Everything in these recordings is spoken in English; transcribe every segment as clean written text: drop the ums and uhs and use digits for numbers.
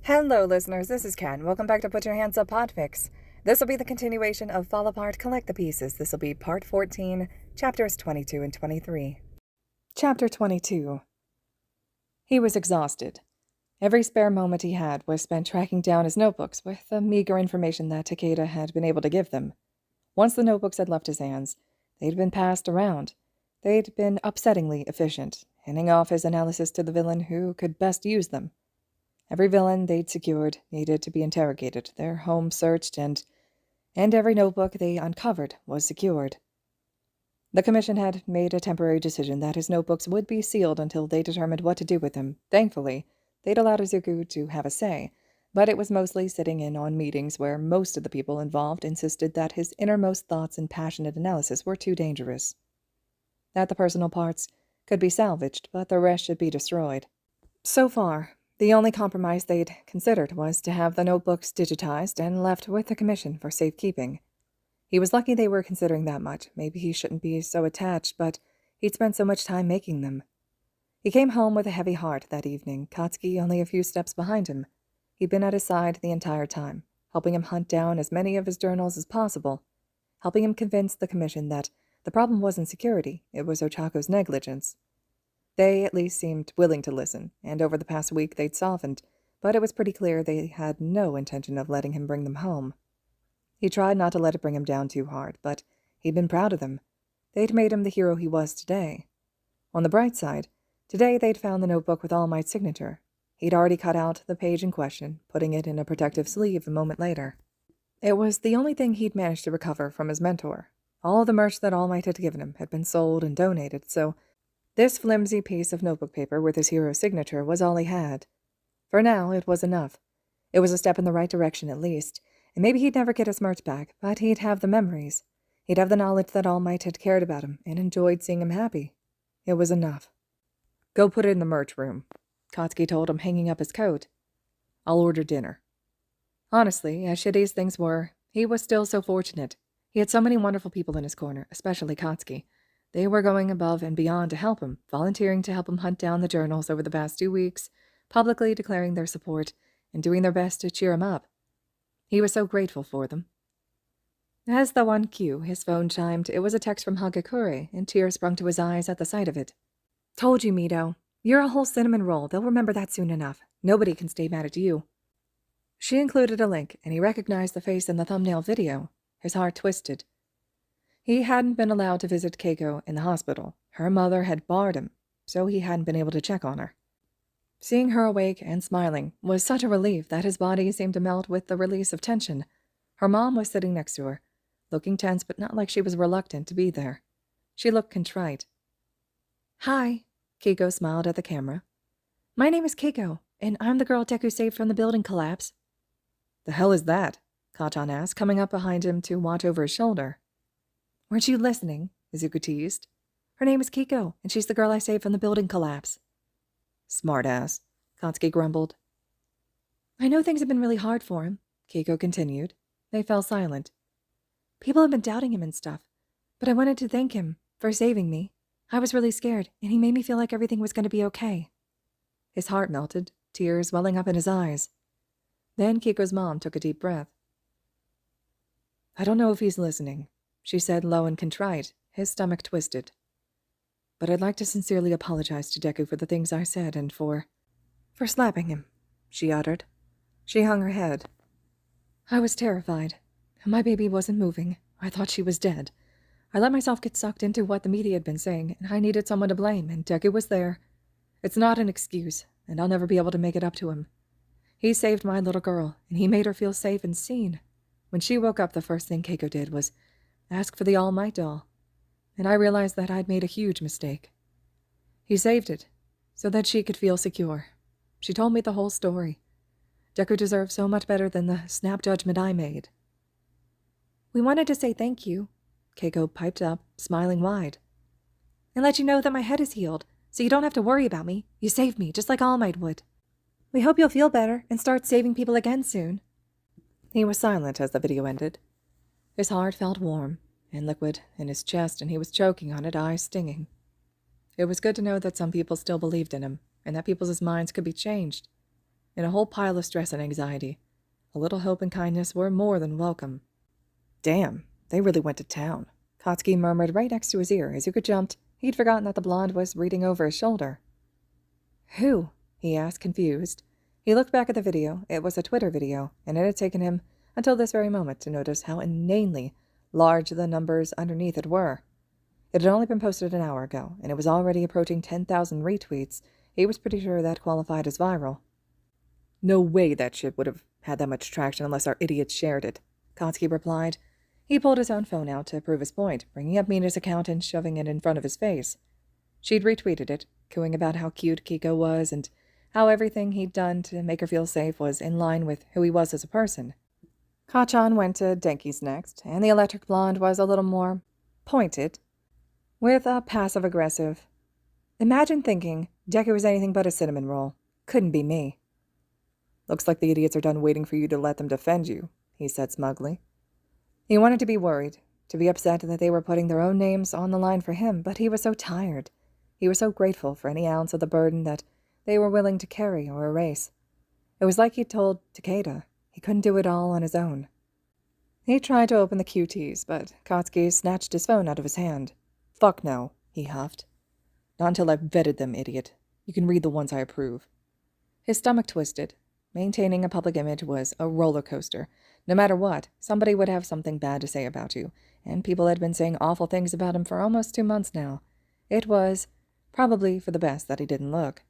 Hello, listeners. This is Ken. Welcome back to Put Your Hands Up Podfic. This will be the continuation of Fall Apart, Collect the Pieces. This will be Part 14, Chapters 22 and 23. Chapter 22. He was exhausted. Every spare moment he had was spent tracking down his notebooks with the meager information that Takeda had been able to give them. Once the notebooks had left his hands, they'd been passed around. They'd been upsettingly efficient, handing off his analysis to the villain who could best use them. Every villain they'd secured needed to be interrogated, their home searched, and every notebook they uncovered was secured. The commission had made a temporary decision that his notebooks would be sealed until they determined what to do with them. Thankfully, they'd allowed Izuku to have a say, but it was mostly sitting in on meetings where most of the people involved insisted that his innermost thoughts and passionate analysis were too dangerous. That the personal parts could be salvaged, but the rest should be destroyed. So far, the only compromise they'd considered was to have the notebooks digitized and left with the commission for safekeeping. He was lucky they were considering that much. Maybe he shouldn't be so attached, but he'd spent so much time making them. He came home with a heavy heart that evening, Katsuki only a few steps behind him. He'd been at his side the entire time, helping him hunt down as many of his journals as possible, helping him convince the commission that the problem wasn't security, it was Ochako's negligence. They at least seemed willing to listen, and over the past week they'd softened, but it was pretty clear they had no intention of letting him bring them home. He tried not to let it bring him down too hard, but he'd been proud of them. They'd made him the hero he was today. On the bright side, today they'd found the notebook with All Might's signature. He'd already cut out the page in question, putting it in a protective sleeve a moment later. It was the only thing he'd managed to recover from his mentor. All the merch that All Might had given him had been sold and donated, so this flimsy piece of notebook paper with his hero's signature was all he had. For now, it was enough. It was a step in the right direction at least, and maybe he'd never get his merch back, but he'd have the memories. He'd have the knowledge that All Might had cared about him and enjoyed seeing him happy. It was enough. "Go put it in the merch room," Katsuki told him, hanging up his coat. "I'll order dinner." Honestly, as shitty as things were, he was still so fortunate. He had so many wonderful people in his corner, especially Katsuki. They were going above and beyond to help him, volunteering to help him hunt down the journals over the past 2 weeks, publicly declaring their support, and doing their best to cheer him up. He was so grateful for them. As the on cue, his phone chimed. It was a text from Hagakure, and tears sprung to his eyes at the sight of it. "Told you, Mito. You're a whole cinnamon roll. They'll remember that soon enough. Nobody can stay mad at you." She included a link, and he recognized the face in the thumbnail video. His heart twisted. He hadn't been allowed to visit Keiko in the hospital. Her mother had barred him, so he hadn't been able to check on her. Seeing her awake and smiling was such a relief that his body seemed to melt with the release of tension. Her mom was sitting next to her, looking tense but not like she was reluctant to be there. She looked contrite. "Hi," Keiko smiled at the camera. "My name is Keiko, and I'm the girl Deku saved from the building collapse." "The hell is that?" Kachan asked, coming up behind him to watch over his shoulder. "Weren't you listening?" Izuku teased. "Her name is Keiko, and she's the girl I saved from the building collapse." "Smartass," Katsuki grumbled. "I know things have been really hard for him," Keiko continued. They fell silent. "People have been doubting him and stuff, but I wanted to thank him for saving me. I was really scared, and he made me feel like everything was going to be okay." His heart melted, tears welling up in his eyes. Then Keiko's mom took a deep breath. "I don't know if he's listening," she said, low and contrite, his stomach twisted. "But I'd like to sincerely apologize to Deku for the things I said and for slapping him," she uttered. She hung her head. "I was terrified. My baby wasn't moving. I thought she was dead. I let myself get sucked into what the media had been saying, and I needed someone to blame, and Deku was there. It's not an excuse, and I'll never be able to make it up to him. He saved my little girl, and he made her feel safe and seen. When she woke up, the first thing Keiko did was ask for the All Might doll, and I realized that I'd made a huge mistake. He saved it, so that she could feel secure. She told me the whole story. Deku deserves so much better than the snap judgment I made." "We wanted to say thank you," Keiko piped up, smiling wide. "And let you know that my head is healed, so you don't have to worry about me. You saved me, just like All Might would. We hope you'll feel better and start saving people again soon." He was silent as the video ended. His heart felt warm and liquid in his chest, and he was choking on it, eyes stinging. It was good to know that some people still believed in him, and that people's minds could be changed. and a whole pile of stress and anxiety. A little hope and kindness were more than welcome. Damn, they really went to town, Katsuki murmured right next to his ear. Izuku jumped. He'd forgotten that the blonde was reading over his shoulder. Who? He asked, confused. He looked back at the video. It was a Twitter video, and it had taken him until this very moment to notice how inanely large the numbers underneath it were. It had only been posted an hour ago, and it was already approaching 10,000 retweets. He was pretty sure that qualified as viral. No way that shit would have had that much traction unless our idiots shared it, Katsuki replied. He pulled his own phone out to prove his point, bringing up Mina's account and shoving it in front of his face. She'd retweeted it, cooing about how cute Kiko was and how everything he'd done to make her feel safe was in line with who he was as a person. Kachan went to Denki's next, and the electric blonde was a little more pointed, with a passive-aggressive, "Imagine thinking Deku was anything but a cinnamon roll. Couldn't be me." "Looks like the idiots are done waiting for you to let them defend you," he said smugly. He wanted to be worried, to be upset that they were putting their own names on the line for him, but he was so tired. He was so grateful for any ounce of the burden that they were willing to carry or erase. It was like he'd told Takeda he couldn't do it all on his own. He tried to open the QTs, but Katsuki snatched his phone out of his hand. "Fuck no," he huffed. "Not until I've vetted them, idiot. You can read the ones I approve." His stomach twisted. Maintaining a public image was a roller coaster. No matter what, somebody would have something bad to say about you, and people had been saying awful things about him for almost 2 months now. It was probably for the best that he didn't look.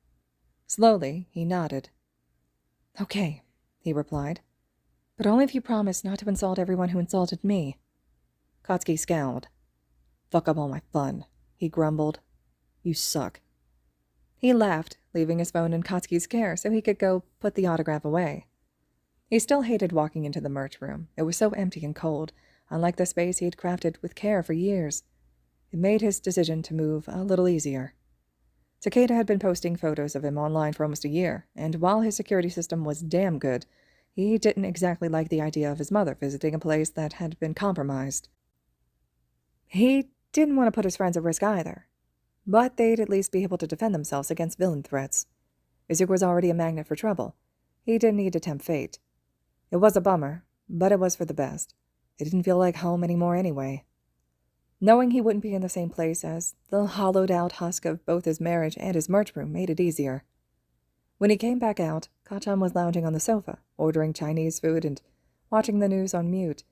Slowly, he nodded. "Okay," he replied. "But only if you promise not to insult everyone who insulted me." Katsuki scowled. "Fuck up all my fun," he grumbled. "You suck." He laughed, leaving his phone in Katsuki's care so he could go put the autograph away. He still hated walking into the merch room. It was so empty and cold, unlike the space he had crafted with care for years. It made his decision to move a little easier. Takeda had been posting photos of him online for almost a year, and while his security system was damn good, he didn't exactly like the idea of his mother visiting a place that had been compromised. He didn't want to put his friends at risk either, but they'd at least be able to defend themselves against villain threats. Izuku was already a magnet for trouble. He didn't need to tempt fate. It was a bummer, but it was for the best. It didn't feel like home anymore anyway. Knowing he wouldn't be in the same place as the hollowed-out husk of both his marriage and his merch room made it easier. When he came back out, Kachan was lounging on the sofa, ordering Chinese food and watching the news on mute.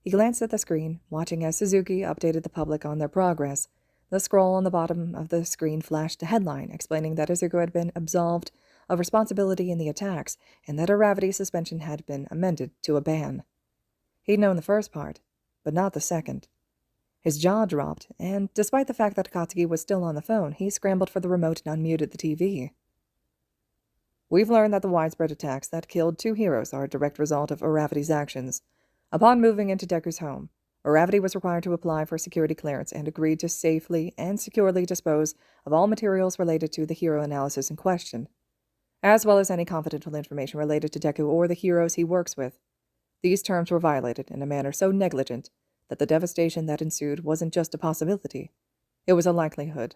He glanced at the screen, watching as Suzuki updated the public on their progress. The scroll on the bottom of the screen flashed a headline explaining that Izuku had been absolved of responsibility in the attacks and that Iravity's suspension had been amended to a ban. He'd known the first part, but not the second. His jaw dropped, and despite the fact that Katsuki was still on the phone, he scrambled for the remote and unmuted the TV. "We've learned that the widespread attacks that killed 2 heroes are a direct result of Iravity's actions. Upon moving into Deku's home, Iravity was required to apply for security clearance and agreed to safely and securely dispose of all materials related to the hero analysis in question, as well as any confidential information related to Deku or the heroes he works with. These terms were violated in a manner so negligent that the devastation that ensued wasn't just a possibility, it was a likelihood."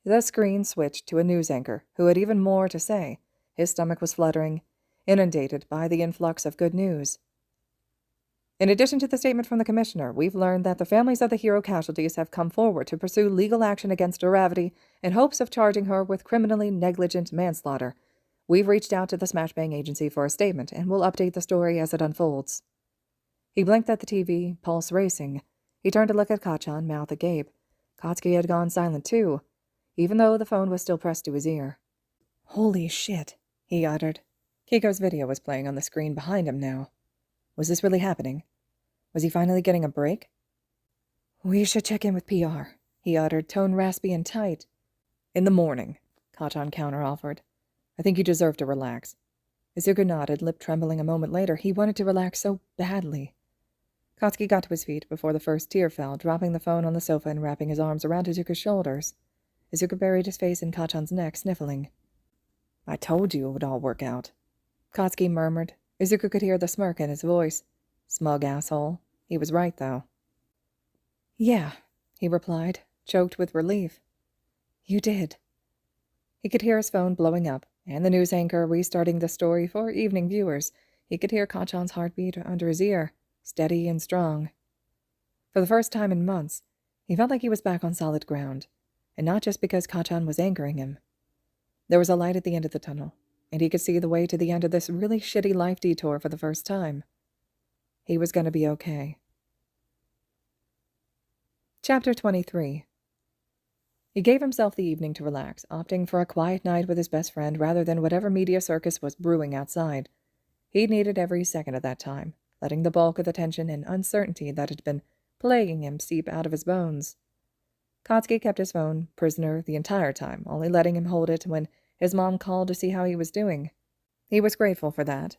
The screen switched to a news anchor who had even more to say. His stomach was fluttering, inundated by the influx of good news. "In addition to the statement from the commissioner, we've learned that the families of the hero casualties have come forward to pursue legal action against Iravity in hopes of charging her with criminally negligent manslaughter. We've reached out to the Smashbang Agency for a statement, and we'll update the story as it unfolds." He blinked at the TV, pulse racing. He turned to look at Kachan, mouth agape. Katsuki had gone silent too, even though the phone was still pressed to his ear. "Holy shit," he uttered. Kiko's video was playing on the screen behind him now. Was this really happening? Was he finally getting a break? "We should check in with PR," he uttered, tone raspy and tight. "In the morning," Kachan counter-offered. "I think you deserve to relax." Izuku nodded, lip trembling a moment later. He wanted to relax so badly. Katsuki got to his feet before the first tear fell, dropping the phone on the sofa and wrapping his arms around Izuku's shoulders. Izuku buried his face in Kachan's neck, sniffling. "I told you it would all work out," Katsuki murmured. Izuku could hear the smirk in his voice. Smug asshole. He was right, though. "Yeah," he replied, choked with relief. "You did." He could hear his phone blowing up, and the news anchor restarting the story for evening viewers, he could hear Kachan's heartbeat under his ear, steady and strong. For the first time in months, he felt like he was back on solid ground, and not just because Kachan was anchoring him. There was a light at the end of the tunnel, and he could see the way to the end of this really shitty life detour for the first time. He was going to be okay. Chapter 23. He gave himself the evening to relax, opting for a quiet night with his best friend rather than whatever media circus was brewing outside. He needed every second of that time, letting the bulk of the tension and uncertainty that had been plaguing him seep out of his bones. Katsuki kept his phone prisoner the entire time, only letting him hold it when his mom called to see how he was doing. He was grateful for that.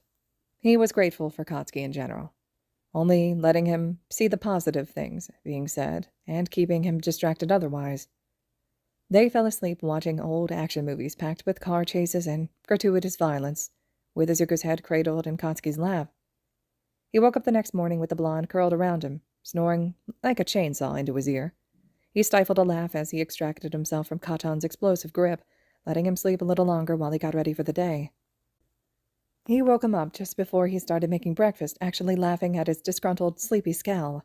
He was grateful for Katsuki in general, only letting him see the positive things being said and keeping him distracted otherwise. They fell asleep watching old action movies packed with car chases and gratuitous violence, with Izuku's head cradled in Katsuki's lap. He woke up the next morning with the blonde curled around him, snoring like a chainsaw into his ear. He stifled a laugh as he extracted himself from Kachan's explosive grip, letting him sleep a little longer while he got ready for the day. He woke him up just before he started making breakfast, actually laughing at his disgruntled, sleepy scowl.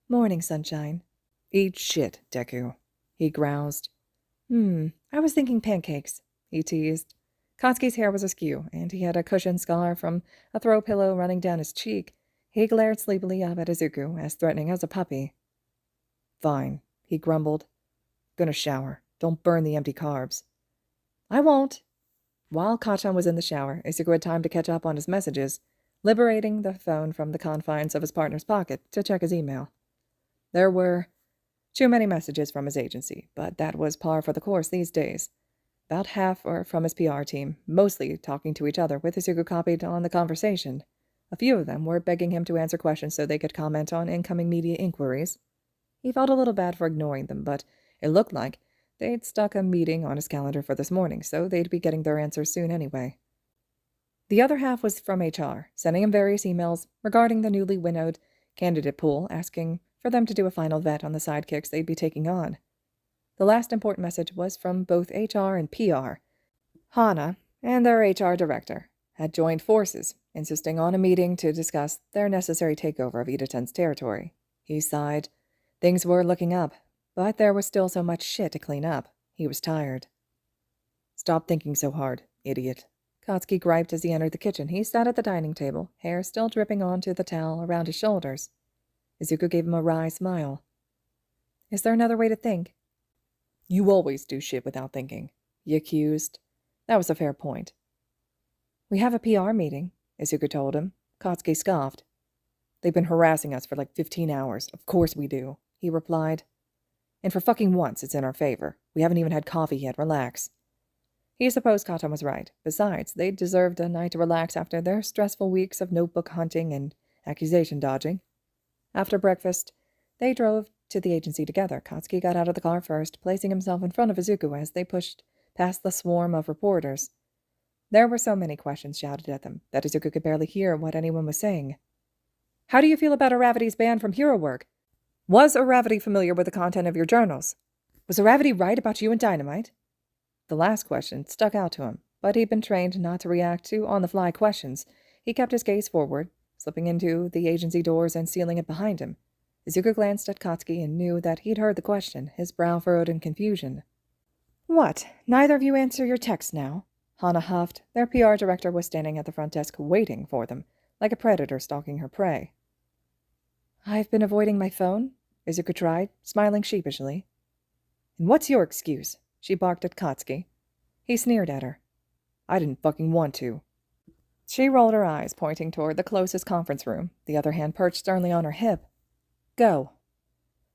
"Morning, sunshine." "Eat shit, Deku," he groused. I was thinking pancakes," he teased. Katsuki's hair was askew, and he had a cushioned scar from a throw pillow running down his cheek. He glared sleepily up at Izuku, as threatening as a puppy. "Fine," he grumbled. "Gonna shower. Don't burn the empty carbs." "I won't." While Kachan was in the shower, Izuku had time to catch up on his messages, liberating the phone from the confines of his partner's pocket to check his email. There were too many messages from his agency, but that was par for the course these days. About half were from his PR team, mostly talking to each other, with Izuku copied on the conversation. A few of them were begging him to answer questions so they could comment on incoming media inquiries. He felt a little bad for ignoring them, but it looked like they'd stuck a meeting on his calendar for this morning, so they'd be getting their answers soon anyway. The other half was from HR, sending him various emails regarding the newly winnowed candidate pool, asking for them to do a final vet on the sidekicks they'd be taking on. The last important message was from both HR and PR. Hana and their HR director had joined forces, insisting on a meeting to discuss their necessary takeover of Idaten's territory. He sighed. Things were looking up, but there was still so much shit to clean up. He was tired. "Stop thinking so hard, idiot," Katsuki griped as he entered the kitchen. He sat at the dining table, hair still dripping onto the towel around his shoulders. Izuku gave him a wry smile. "Is there another way to think?" "You always do shit without thinking," he accused. That was a fair point. "We have a PR meeting," Izuku told him. Katsuki scoffed. "They've been harassing us for like 15 hours. Of course we do," he replied. "And for fucking once, it's in our favor. We haven't even had coffee yet. Relax." He supposed Kachan was right. Besides, they deserved a night to relax after their stressful weeks of notebook hunting and accusation dodging. After breakfast, they drove to the agency together. Katsuki got out of the car first, placing himself in front of Izuku as they pushed past the swarm of reporters. There were so many questions shouted at them that Izuku could barely hear what anyone was saying. "How do you feel about Aravity's ban from hero work? Was Aravity familiar with the content of your journals? Was Aravity right about you and Dynamite?" The last question stuck out to him, but he'd been trained not to react to on-the-fly questions. He kept his gaze forward, slipping into the agency doors and sealing it behind him. Izuku glanced at Katsuki and knew that he'd heard the question, his brow furrowed in confusion. "What? Neither of you answer your text now?" Hana huffed. Their PR director was standing at the front desk waiting for them, like a predator stalking her prey. "I've been avoiding my phone," Izuku tried, smiling sheepishly. "And what's your excuse?" She barked at Katsuki. He sneered at her. "I didn't fucking want to." She rolled her eyes, pointing toward the closest conference room, the other hand perched sternly on her hip. "Go."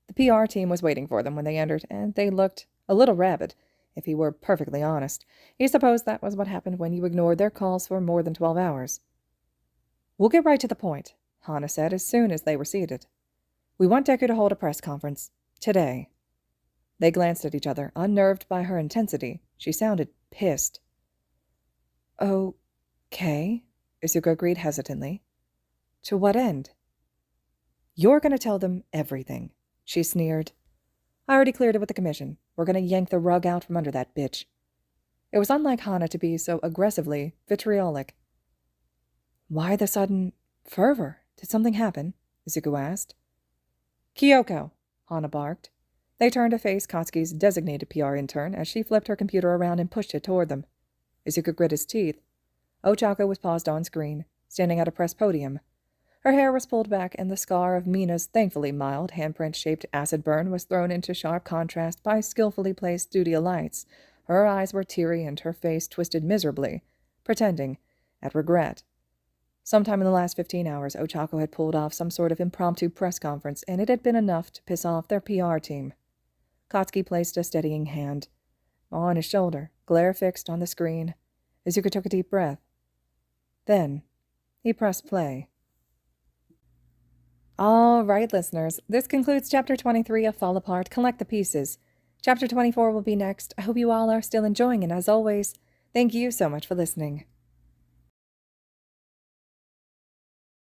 The PR team was waiting for them when they entered, and they looked a little rabid, if he were perfectly honest. He supposed that was what happened when you ignored their calls for more than 12 hours. "We'll get right to the point," Hana said as soon as they were seated. "We want Deku to hold a press conference. Today." They glanced at each other, unnerved by her intensity. She sounded pissed. "Okay," Izuku agreed hesitantly. "To what end?" "You're going to tell them everything," she sneered. "I already cleared it with the commission. We're going to yank the rug out from under that bitch." It was unlike Hana to be so aggressively vitriolic. "Why the sudden fervor? Did something happen?" Izuku asked. "Kyoko!" Hana barked. They turned to face Katsuki's designated PR intern as she flipped her computer around and pushed it toward them. Izuku grit his teeth. Ochako was paused on screen, standing at a press podium. Her hair was pulled back, and the scar of Mina's thankfully mild, handprint-shaped acid burn was thrown into sharp contrast by skillfully placed studio lights. Her eyes were teary and her face twisted miserably, pretending at regret. Sometime in the last 15 hours, Ochako had pulled off some sort of impromptu press conference, and it had been enough to piss off their PR team. Katsuki placed a steadying hand on his shoulder, glare fixed on the screen. Izuku took a deep breath. Then he pressed play. All right, listeners, this concludes Chapter 23 of Fall Apart, Collect the Pieces. Chapter 24 will be next. I hope you all are still enjoying, and as always, thank you so much for listening.